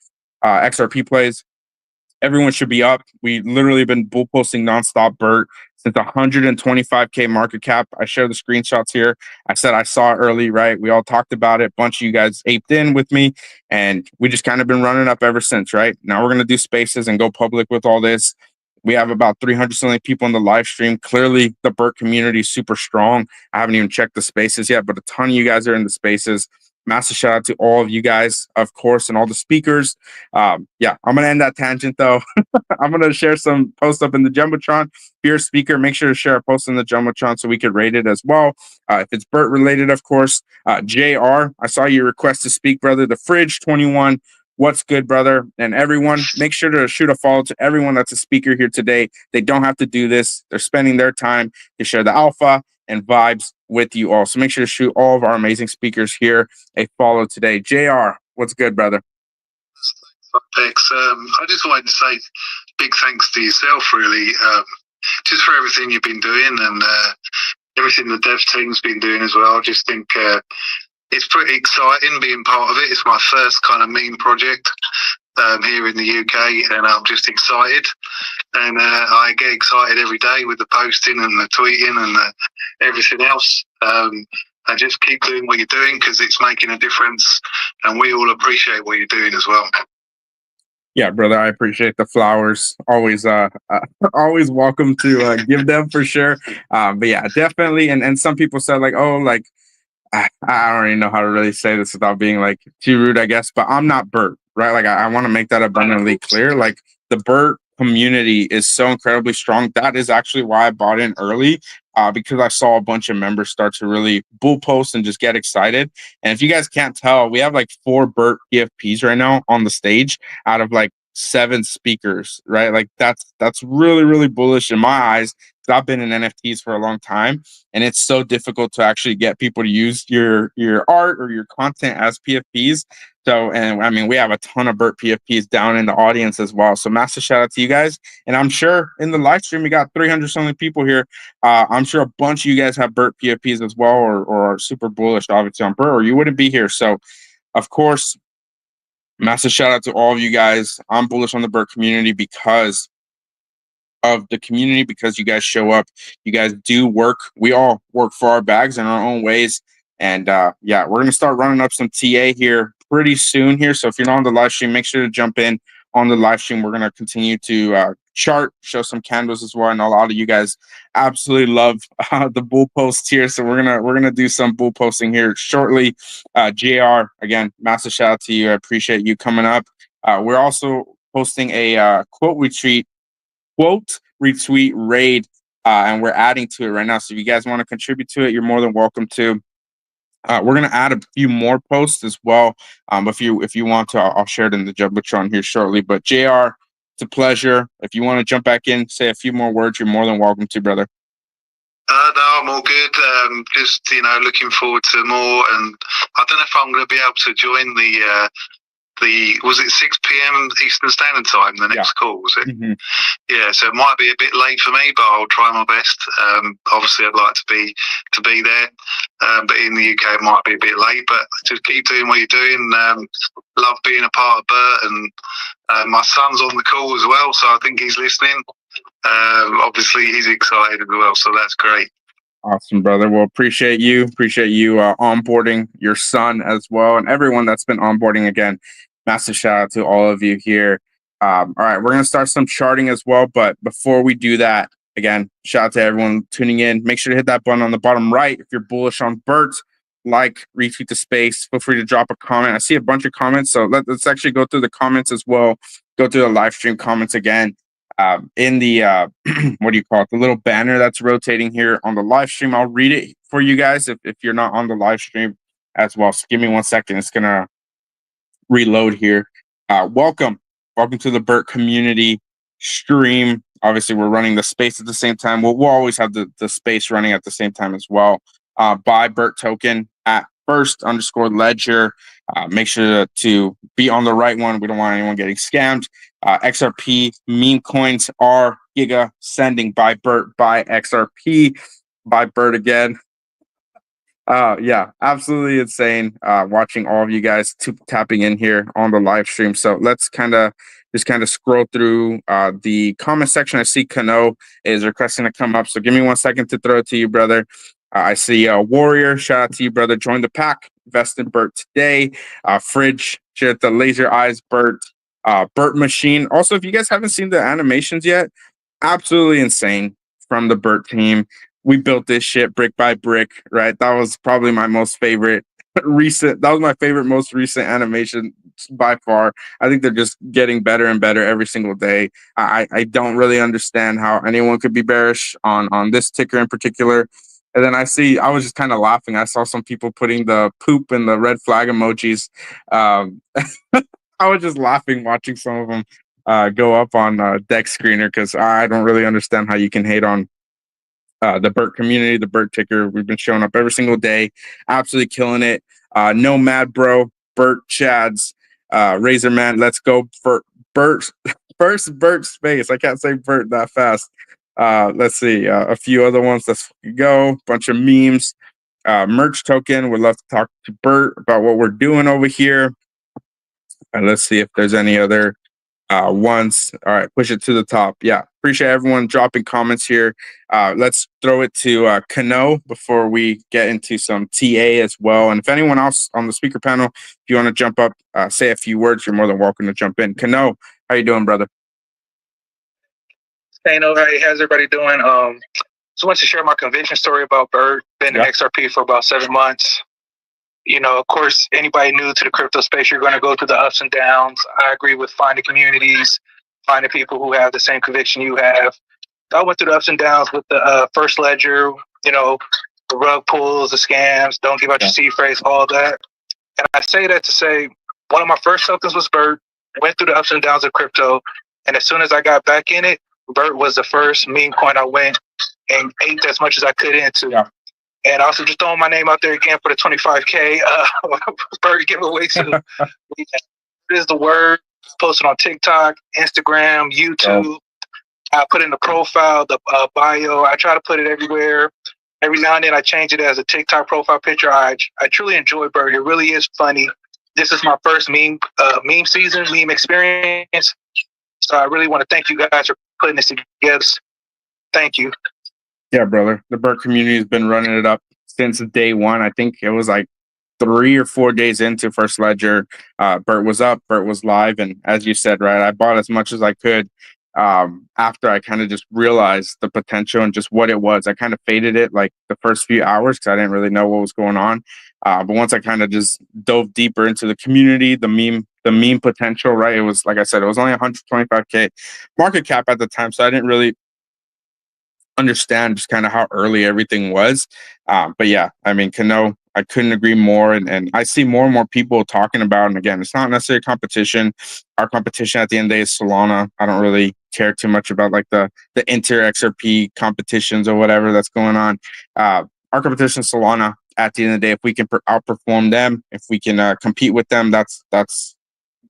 Speaker 2: XRP plays, everyone should be up. We literally been bull posting nonstop, Bert, since 125K market cap. I share the screenshots here. I said I saw it early, right? We all talked about it. A bunch of you guys aped in with me, and we just kind of been running up ever since, right? Now we're going to do spaces and go public with all this. We have about 300 something people in the live stream. Clearly, the Bert community is super strong. I haven't even checked the spaces yet, but a ton of you guys are in the spaces. Massive shout out to all of you guys, of course, and all the speakers. Yeah, I'm gonna end that tangent though. I'm gonna share some posts up in the Jumbotron. If you're a speaker, make sure to share a post in the Jumbotron so we could rate it as well. If it's Bert related, of course. JR, I saw your request to speak, brother. The Fridge 21. What's good, brother? And everyone, make sure to shoot a follow to everyone that's a speaker here today. They don't have to do this. They're spending their time to share the alpha and vibes with you all. So make sure to shoot all of our amazing speakers here a follow today. JR, what's good, brother?
Speaker 1: Thanks. I just wanted to say big thanks to yourself, really, just for everything you've been doing and everything the dev team's been doing as well. I just think it's pretty exciting being part of it. It's my first kind of meme project here in the UK, and I'm just excited. And I get excited every day with the posting and the tweeting and everything else. And just keep doing what you're doing because it's making a difference, and we all appreciate what you're doing as well.
Speaker 2: Yeah, brother, I appreciate the flowers. Always always welcome to give them for sure. But yeah, definitely. And some people said like, oh, like, I don't even know how to really say this without being like too rude, I guess, but I'm not Bert, right? Like, I want to make that abundantly clear. Like, the Bert community is so incredibly strong. That is actually why I bought in early, because I saw a bunch of members start to really bull post and just get excited. And if you guys can't tell, we have like 4 Bert PFPs right now on the stage out of like 7 speakers, right? Like that's really, really bullish in my eyes. 'Cause I've been in NFTs for a long time, and it's so difficult to actually get people to use your art or your content as PFPs. So, and I mean, we have a ton of Bert PFPs down in the audience as well. So massive shout out to you guys. And I'm sure in the live stream, we got 300 something people here. I'm sure a bunch of you guys have Bert PFPs as well, or are super bullish, obviously, on Bert, or you wouldn't be here. So, of course, massive shout out to all of you guys. I'm bullish on the Bert community because of the community, because you guys show up, you guys do work. We all work for our bags in our own ways. And yeah, we're gonna start running up some TA here pretty soon here. So if you're not on the live stream, make sure to jump in on the live stream. We're gonna continue to chart, show some candles as well. And a lot of you guys absolutely love the bull post here. So we're gonna do some bull posting here shortly. JR, again, massive shout out to you. I appreciate you coming up. We're also posting a quote retweet raid, and we're adding to it right now. So if you guys want to contribute to it, you're more than welcome to. We're gonna add a few more posts as well. If you want to, I'll share it in the Jumbotron here shortly. But JR, it's a pleasure. If you want to jump back in, say a few more words, you're more than welcome to, brother.
Speaker 1: No, I'm all good. Just looking forward to more, and I don't know if I'm going to be able to join the was it 6 p.m. Eastern Standard Time? The next call, was it?
Speaker 2: Mm-hmm.
Speaker 1: Yeah, so it might be a bit late for me, but I'll try my best. Obviously, I'd like to be there, but in the UK it might be a bit late. But just keep doing what you're doing. Love being a part of Bert, and my son's on the call as well, so I think he's listening. Obviously, he's excited as well, so that's great.
Speaker 2: Awesome, brother. Well, appreciate you onboarding your son as well, and everyone that's been onboarding. Again, massive shout out to all of you here. All right, we're gonna start some charting as well, but before we do that, again, shout out to everyone tuning in. Make sure to hit that button on the bottom right if you're bullish on Bert. Like, retweet the space. Feel free to drop a comment. I see a bunch of comments, so let's actually go through the comments as well. Go through the live stream comments again. In the what do you call it, the little banner that's rotating here on the live stream. I'll read it for you guys if you're not on the live stream as well. So give me 1 second. It's gonna reload here. Welcome to the Bert community stream. Obviously, we're running the space at the same time. We'll always have the space running at the same time as well. Buy Bert token at first_ledger. Make sure to be on the right one. We don't want anyone getting scammed. XRP meme coins are giga sending. Buy Bert, buy XRP, buy Bert again. Yeah, absolutely insane. Watching all of you guys tapping in here on the live stream. So let's kind of scroll through the comment section. I see Kano is requesting to come up. So give me 1 second to throw it to you, brother. I see Warrior. Shout out to you, brother. Join the pack. Invest in Bert today. Fridge. Share the laser eyes, Bert. Bert machine. Also, if you guys haven't seen the animations yet, absolutely insane from the Bert team. We built this shit brick by brick, right? That was probably my most favorite most recent animation by far. I think they're just getting better and better every single day. I don't really understand how anyone could be bearish on this ticker in particular. And then I was just kind of laughing. I saw some people putting the poop and the red flag emojis. I was just laughing watching some of them go up on Deck Screener, because I don't really understand how you can hate on the Bert community, the Bert ticker. We've been showing up every single day, absolutely killing it. No Mad Bro, Bert Chads, Razor Man, let's go for Bert. First Bert space. I can't say Bert that fast. Let's see, a few other ones. Let's go. Bunch of memes. Merch token. Would love to talk to Bert about what we're doing over here. And let's see if there's any other ones. All right, push it to the top. Yeah, appreciate everyone dropping comments here. Let's throw it to Kano before we get into some TA as well. And if anyone else on the speaker panel, if you want to jump up, say a few words, you're more than welcome to jump in. Kano, how you doing, brother?
Speaker 7: Kano, how's everybody doing? Just want to share my conviction story about Bert. Been in XRP for about 7 months. Of course, anybody new to the crypto space, you're going to go through the ups and downs. I agree with finding communities, finding people who have the same conviction you have. I went through the ups and downs with the first ledger, the rug pulls, the scams, don't give out your seed phrase, all that. And I say that to say, one of my first tokens was Bert. went through the ups and downs of crypto. And as soon as I got back in it, Bert was the first meme coin I went and ate as much as I could into.
Speaker 2: Yeah.
Speaker 7: And also just throwing my name out there again for the 25K Bert giveaway too. It is the word. Posted on TikTok, Instagram, YouTube. I put in the profile, the bio. I try to put it everywhere. Every now and then I change it as a TikTok profile picture. I truly enjoy Bert. It really is funny. This is my first meme season, meme experience. So I really want to thank you guys for putting this together. Thank you.
Speaker 2: Yeah, brother. The Bert community has been running it up since day one. I think it was like 3 or 4 days into First Ledger. Bert was up, Bert was live. And as you said, right, I bought as much as I could after I kind of just realized the potential and just what it was. I kind of faded it like the first few hours because I didn't really know what was going on. But once I kind of just dove deeper into the community, the meme potential, right? It was, like I said, it was only 125K market cap at the time. So I didn't really understand just kind of how early everything was. But yeah, I mean, Kano, I couldn't agree more. And I see more and more people talking about, and again, it's not necessarily competition. Our competition at the end of the day is Solana. I don't really care too much about like the inter XRP competitions or whatever that's going on. Our competition is Solana at the end of the day. If we can outperform them, if we can compete with them, that's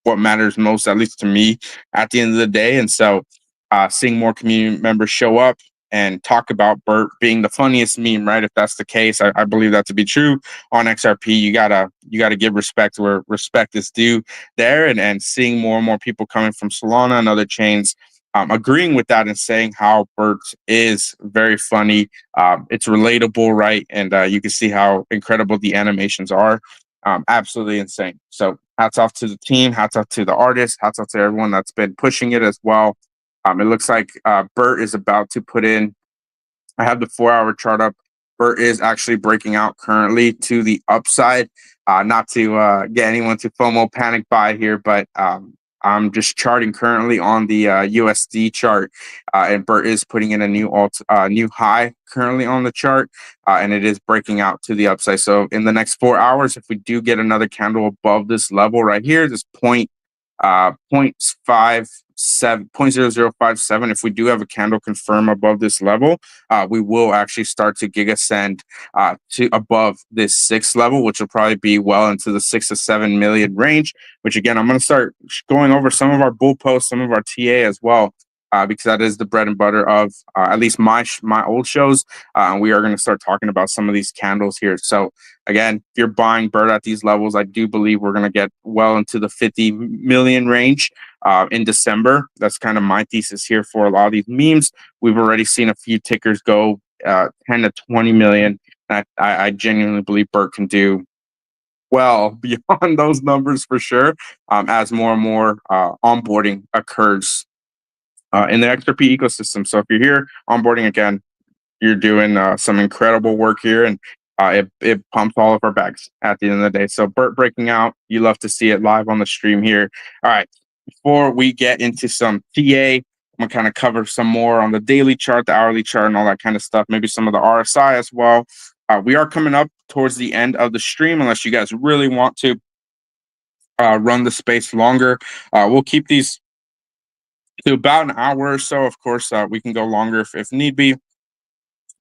Speaker 2: what matters most, at least to me, at the end of the day. And so seeing more community members show up and talk about Bert being the funniest meme, right? If that's the case, I believe that to be true on XRP. You gotta give respect where respect is due there, and seeing more and more people coming from Solana and other chains agreeing with that and saying how Bert is very funny. It's relatable, right? And you can see how incredible the animations are. Absolutely insane. So hats off to the team, hats off to the artists, hats off to everyone that's been pushing it as well. It looks like Bert is about to put in. I have the 4-hour chart up. Bert is actually breaking out currently to the upside. Not to get anyone to FOMO panic buy here, but I'm just charting currently on the USD chart, and Bert is putting in a new high currently on the chart, and it is breaking out to the upside. So in the next 4 hours, if we do get another candle above this level right here, this 0.0057, if we do have a candle confirm above this level, we will actually start to gig ascend to above this 6th level, which will probably be well into the 6 to 7 million range, which again, I'm going to start going over some of our bull posts, some of our TA as well, because that is the bread and butter of at least my old shows. And we are going to start talking about some of these candles here. So again, if you're buying Bert at these levels, I do believe we're going to get well into the 50 million range in December. That's kind of my thesis here for a lot of these memes. We've already seen a few tickers go 10 to 20 million. I genuinely believe Bert can do well beyond those numbers for sure, as more and more onboarding occurs in the XRP ecosystem. So if you're here onboarding again, you're doing some incredible work here, and it pumps all of our bags at the end of the day. So Bert breaking out, you love to see it live on the stream here. All right, before we get into some TA, I'm gonna kind of cover some more on the daily chart, the hourly chart, and all that kind of stuff. Maybe some of the RSI as well. We are coming up towards the end of the stream, unless you guys really want to run the space longer. We'll keep these to about an hour or so. Of course, we can go longer if need be.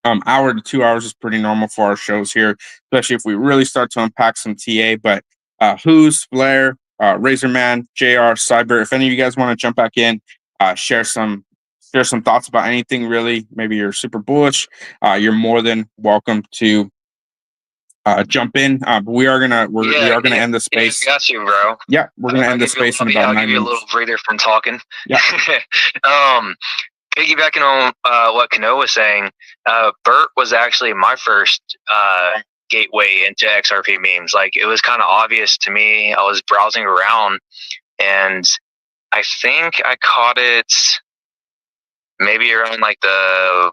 Speaker 2: Hour to 2 hours is pretty normal for our shows here, especially if we really start to unpack some TA. But Who's, Flair, Razorman, JR, Cyber, if any of you guys want to jump back in, share some thoughts about anything really, maybe you're super bullish, you're more than welcome to jump in. But we are gonna end the space.
Speaker 3: Yeah, got you, bro.
Speaker 2: Yeah, we're gonna end the space in about 9 minutes.
Speaker 3: I'll give you a little breather from talking.
Speaker 2: Yeah.
Speaker 3: Piggybacking on what Kano was saying, Bert was actually my first gateway into XRP memes. Like, it was kind of obvious to me. I was browsing around, and I think I caught it maybe around like the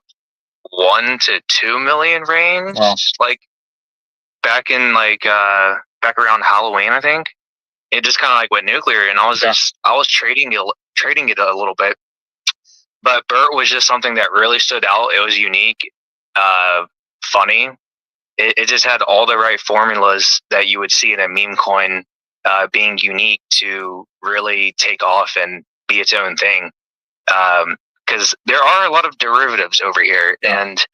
Speaker 3: 1 to 2 million range.
Speaker 2: Wow.
Speaker 3: Like back in back around Halloween, I think. It just kind of like went nuclear, and I was trading it a little bit. But Bert was just something that really stood out. It was unique, funny. It just had all the right formulas that you would see in a meme coin, being unique to really take off and be its own thing. Because there are a lot of derivatives over here, and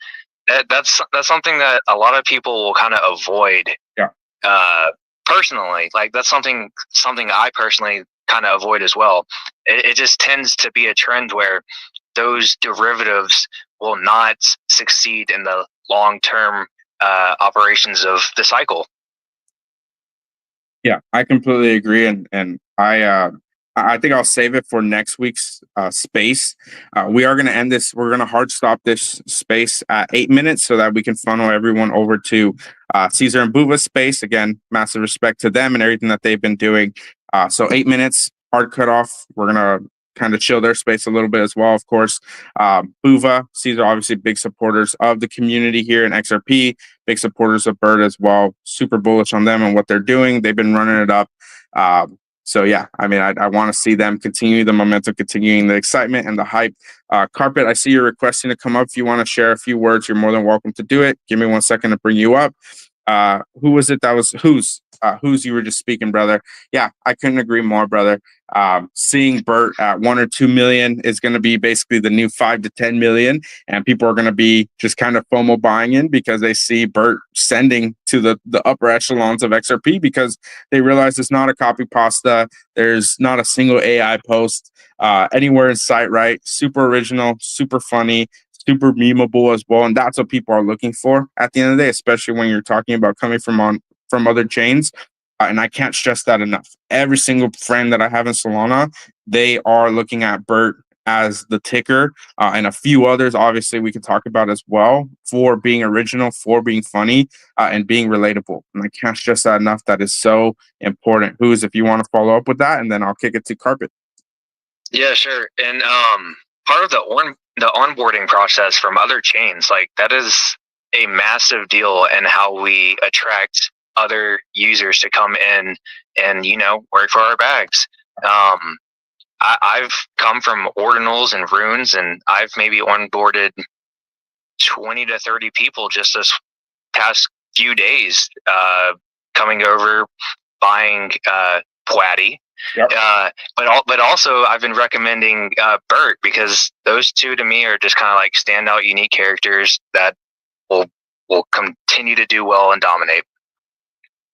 Speaker 3: that's something that a lot of people will kind of avoid. Personally, like that's something I personally kind of avoid as well. It just tends to be a trend where those derivatives will not succeed in the long-term operations of the cycle.
Speaker 2: Yeah, I completely agree, and I think I'll save it for next week's space. We are going to end this. We're going to hard stop this space at 8 minutes so that we can funnel everyone over to Caesar and Buva's space. Again, massive respect to them and everything that they've been doing. So 8 minutes, hard cut off. We're going to kind of chill their space a little bit as well, of course. Buva, Caesar, obviously big supporters of the community here in XRP, big supporters of Bert as well. Super bullish on them and what they're doing. They've been running it up. So yeah, I mean, I want to see them continue the momentum, continuing the excitement and the hype. Carpet, I see you're requesting to come up. If you want to share a few words, you're more than welcome to do it. Give me 1 second to bring you up. Who was it that was who's you were just speaking, brother? Yeah, I couldn't agree more, brother. Seeing Bert at 1 or 2 million is going to be basically the new 5 to 10 million, and people are going to be just kind of FOMO buying in because they see Bert sending to the upper echelons of XRP because they realize it's not a copy pasta. There's not a single AI post anywhere in sight, right? Super original, super funny, super memeable as well, and that's what people are looking for at the end of the day, especially when you're talking about coming from other chains. And I can't stress that enough. Every single friend that I have in Solana, they are looking at Bert as the ticker, and a few others, obviously, we could talk about as well, for being original, for being funny, and being relatable. And I can't stress that enough. That is so important. Who's, if you want to follow up with that, and then I'll kick it to Carpet.
Speaker 3: Yeah, sure. And part of the onboarding process from other chains, like that is a massive deal, and how we attract other users to come in and work for our bags. I've come from ordinals and runes, and I've maybe onboarded 20 to 30 people just this past few days, coming over, buying Pwatty.
Speaker 2: Yep.
Speaker 3: But also I've been recommending Bert, because those two to me are just kind of like standout, unique characters that will continue to do well and dominate.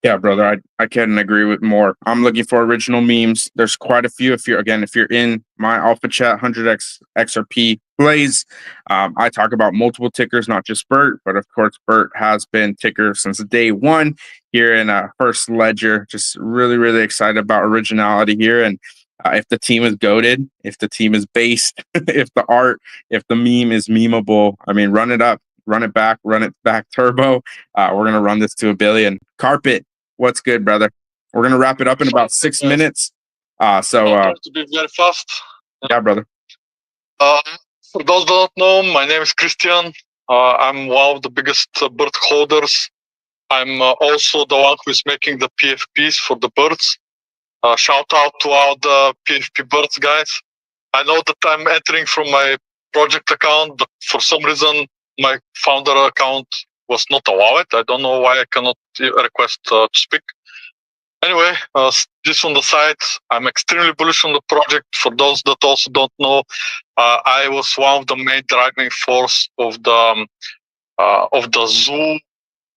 Speaker 2: Yeah, brother, I couldn't agree with more. I'm looking for original memes. There's quite a few. If you're in my alpha chat, 100x XRP plays, I talk about multiple tickers, not just Bert, but of course Bert has been ticker since day one here in First Ledger. Just really, really excited about originality here. And if the team is goated, if the team is based, if the art, if the meme is memeable, I mean, run it up, run it back turbo. We're gonna run this to 1 billion. Carpet, what's good, brother? We're gonna wrap it up in about 6 minutes.
Speaker 8: To be very fast.
Speaker 2: Yeah, brother.
Speaker 8: For those who don't know, my name is Christian. I'm one of the biggest bird holders. I'm also the one who is making the PFPs for the birds. Shout out to all the PFP birds guys. I know that I'm entering from my project account, but for some reason my founder account was not allowed. I don't know why I cannot request to speak. Anyway, this on the side, I'm extremely bullish on the project. For those that also don't know, I was one of the main driving force of the Zoo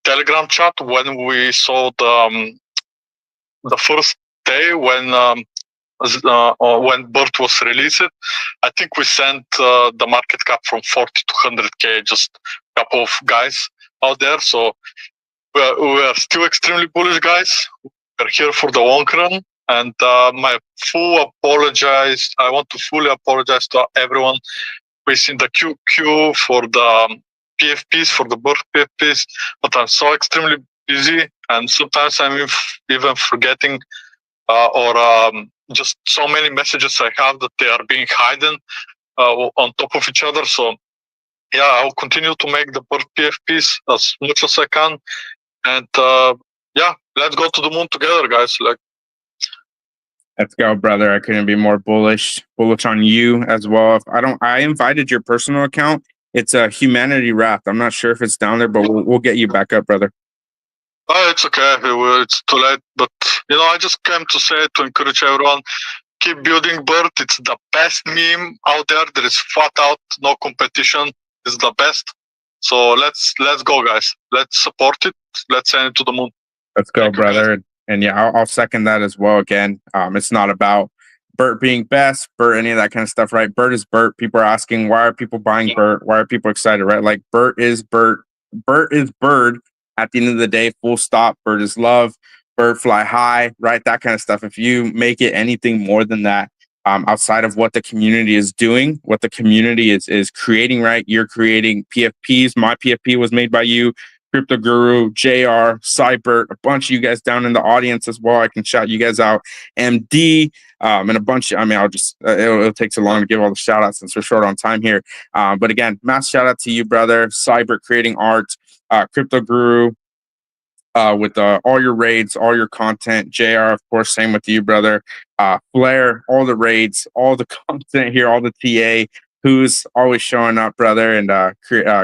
Speaker 8: Telegram chat when we saw the first day when Bert was released. I think we sent the market cap from 40 to 100k, just a couple of guys out there. So we are still extremely bullish, guys. We're here for the long run, and I want to fully apologize to everyone who is in the queue for the PFPs, for the bird PFPs, but I'm so extremely busy, and sometimes I'm even forgetting or just so many messages I have that they are being hidden on top of each other. So yeah, I'll continue to make the bird PFPs as much as I can, and yeah, let's go to the moon together, guys.
Speaker 2: Let's go, brother. I couldn't be more bullish on you as well. I invited your personal account. It's a Humanity Wrath. I'm not sure if it's down there, but we'll get you back up, brother.
Speaker 8: Oh, it's okay. It's too late. But, I just came to say, to encourage everyone, keep building Bert. It's the best meme out there. There is flat out, no competition. It's the best. So let's go, guys. Let's support it. Let's send it to the moon.
Speaker 2: Let's go,
Speaker 8: Thank you,
Speaker 2: brother. And yeah, I'll second that as well. Again, it's not about Bert being best, Bert, any of that kind of stuff, right? Bert is Bert. People are asking, why are people buying Bert? Why are people excited, right? Like, Bert is Bert. Bert is Bird. At the end of the day, full stop. Bert is love. Bert fly high, right? That kind of stuff. If you make it anything more than that, outside of what the community is doing, what the community is creating, right? You're creating PFPs. My PFP was made by you. Crypto Guru, JR, Cybert, a bunch of you guys down in the audience as well. I can shout you guys out. MD, and a bunch. I'll just, it'll take so long to give all the shout outs since we're short on time here. But again, mass shout out to you, brother. Cybert creating art, Crypto Guru, with all your raids, all your content. JR, of course, same with you, brother. Flair, all the raids, all the content here, all the TA, who's always showing up, brother, and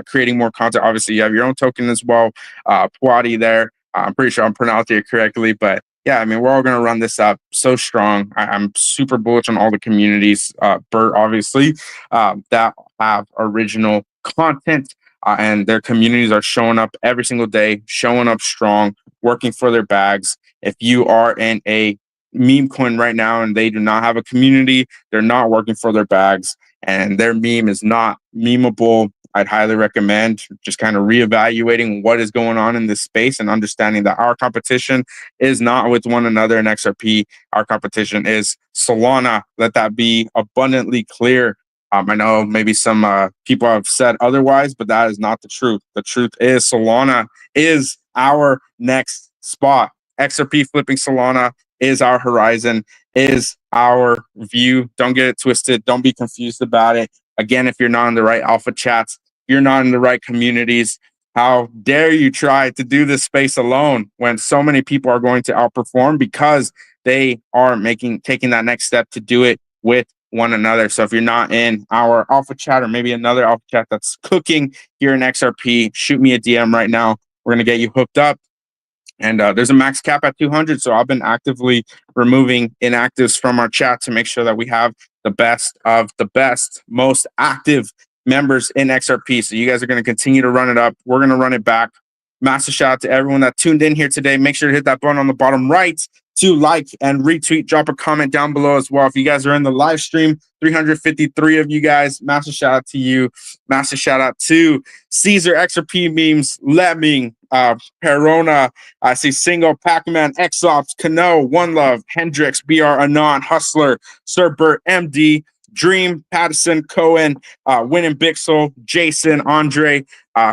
Speaker 2: creating more content. Obviously, you have your own token as well. Pwadi there. I'm pretty sure I'm pronouncing it correctly, but yeah, we're all going to run this up so strong. I'm super bullish on all the communities, Bert, obviously, that have original content. And their communities are showing up every single day, showing up strong, working for their bags. If you are in a meme coin right now and they do not have a community, they're not working for their bags, and their meme is not memeable, I'd highly recommend just kind of reevaluating what is going on in this space and understanding that our competition is not with one another in XRP. Our competition is Solana. Let that be abundantly clear. I know maybe some people have said otherwise, but that is not the truth. The truth is Solana is our next spot. XRP flipping Solana is our horizon, is our view. Don't get it twisted. Don't be confused about it. Again, if you're not in the right alpha chats, you're not in the right communities, how dare you try to do this space alone when so many people are going to outperform because they are taking that next step to do it with one another. So if you're not in our alpha chat or maybe another alpha chat that's cooking here in XRP, shoot me a DM right now. We're going to get you hooked up. And there's a max cap at 200. So I've been actively removing inactives from our chat to make sure that we have the best of the best, most active members in XRP. So you guys are going to continue to run it up. We're going to run it back. Massive shout out to everyone that tuned in here today. Make sure to hit that button on the bottom right to like and retweet. Drop a comment down below as well. If you guys are in the live stream, 353 of you guys, massive shout out to you. Massive shout out to Caesar, XRP memes, Lemming, Perona. I see Single, Pac-Man, Xops, Kano, One Love, Hendrix, BR, Anon, Hustler, Sir Bert, MD, Dream, Patterson, Cohen, Winning Bixel, Jason, Andre.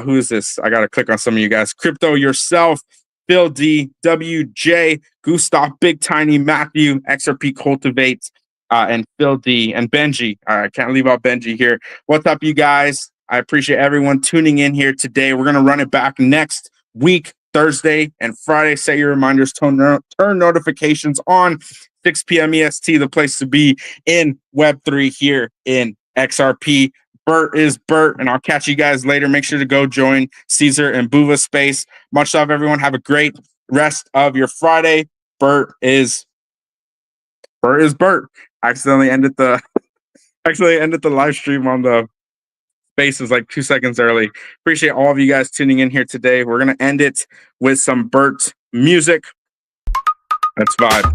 Speaker 2: Who is this? I got to click on some of you guys. Crypto Yourself, Phil D, WJ, Gustav, Big Tiny, Matthew, XRP Cultivate, and Phil D, and Benji. I can't leave out Benji here. What's up, you guys? I appreciate everyone tuning in here today. We're going to run it back next week, Thursday and Friday. Set your reminders, turn notifications on. 6 p.m. EST, the place to be in Web3 here in XRP. Bert is Bert, and I'll catch you guys later. Make sure to go join Caesar and Buva Space. Much love, everyone. Have a great rest of your Friday. Bert is Bert. I accidentally ended the live stream on the Spaces like 2 seconds early. Appreciate all of you guys tuning in here today. We're gonna end it with some Bert music. Let's vibe.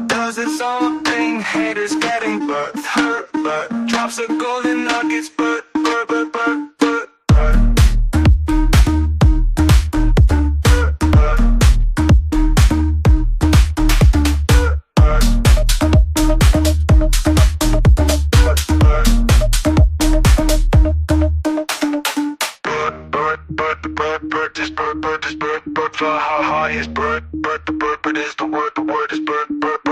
Speaker 9: Does it something? Haters getting hurt, but drops of golden nuggets, but. Bert, fly high is Bert, Bert is the word is Bert, Bert.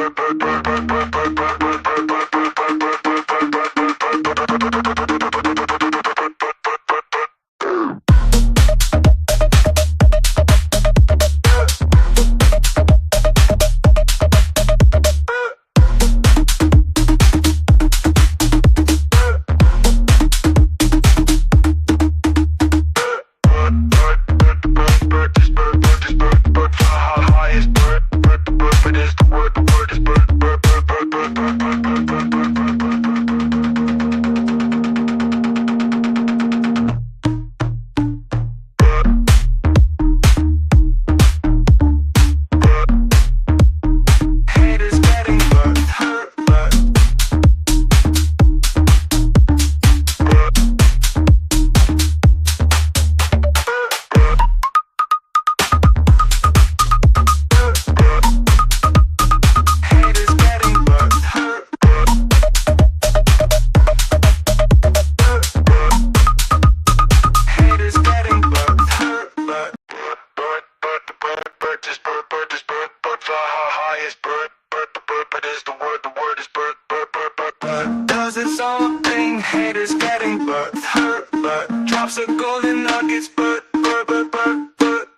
Speaker 9: golden nuggets, Bert, Bert, Bert, Bert, Bert.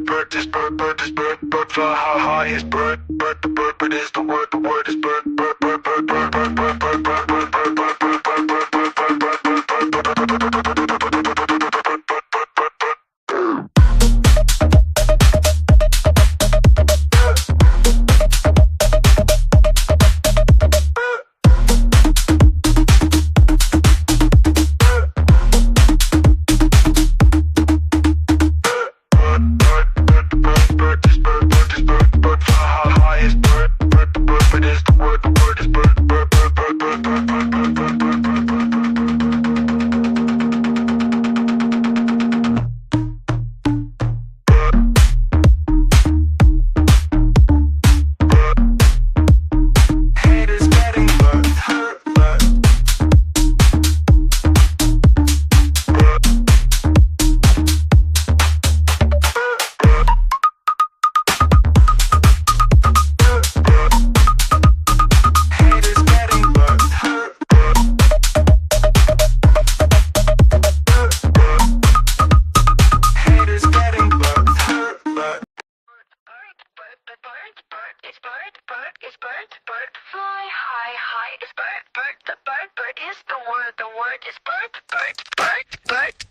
Speaker 9: Bert is Bert, Bert is Bert, Bert fly high is Bert, Bert the Bert, Bert is the word is Bert, Bert, Bert, Bert, Bert, Bert, Bert, Bert, Bert, Bert, Bert,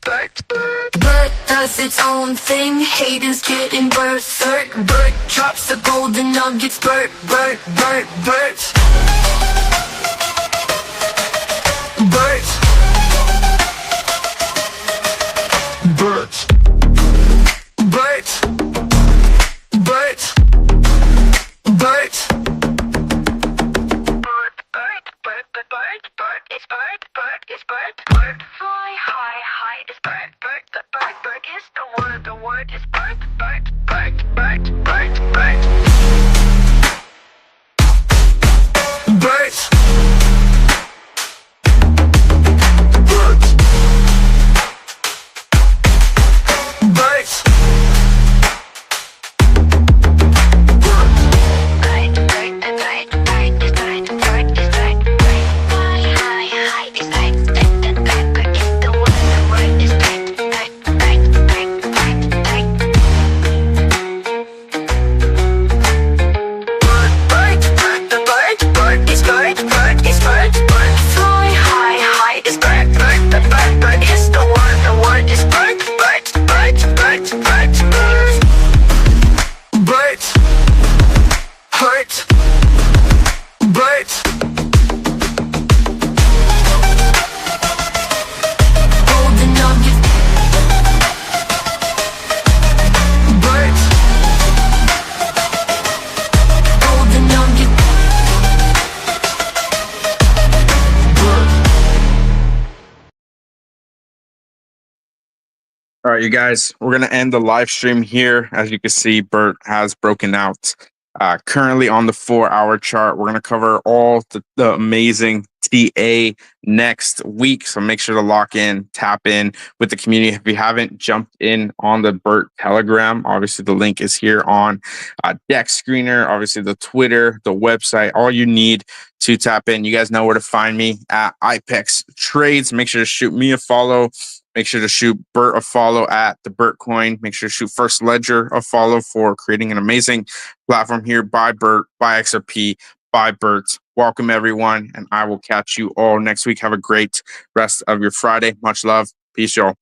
Speaker 9: Bert, Bert,
Speaker 10: Bert does its own thing, haters getting berserk. Bert drops the golden nuggets, Bert, Bert, Bert, Bert. Bert. Bert. Bert. Bert. Bert. Bert fly high is Bert, Bert the Bert is the word is Bert, Bert, Bert, Bert, Bert, Bert. Bert. Bert.
Speaker 2: All right, you guys, we're going to end the live stream here. As you can see, Bert has broken out. Currently on the 4-hour chart. We're going to cover all the amazing TA next week. So make sure to lock in, tap in with the community. If you haven't jumped in on the Bert Telegram, obviously the link is here on Deck Screener, obviously the Twitter, the website, all you need to tap in. You guys know where to find me at Ipex Trades. Make sure to shoot me a follow. Make sure to shoot Bert a follow at the Bert Coin. Make sure to shoot First Ledger a follow for creating an amazing platform here by Bert, by XRP, by Bert. Welcome, everyone, and I will catch you all next week. Have a great rest of your Friday. Much love. Peace, y'all.